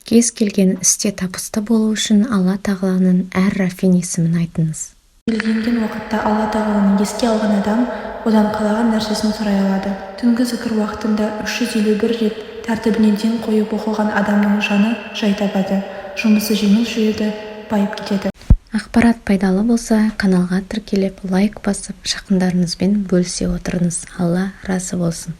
Кез келген істе табысты болу үшін Алла тағаланың әр-Рафин есімін айтыңыз. Белгіленген уақытта Алла тағаланы еске алған адам одан қалаған нәрсесін сұрай алады. Түнгі зікір уақытында 351 рет тәртібіне ден қойып оқыған адамның жаны жай табады, жұмысы жеңіл жүреді, байып кетеді. Ақпарат пайдалы болса, каналға тіркеліп, лайк басып, жақындарыңызбен бөлісе отырыңыз. Алла разы болсын.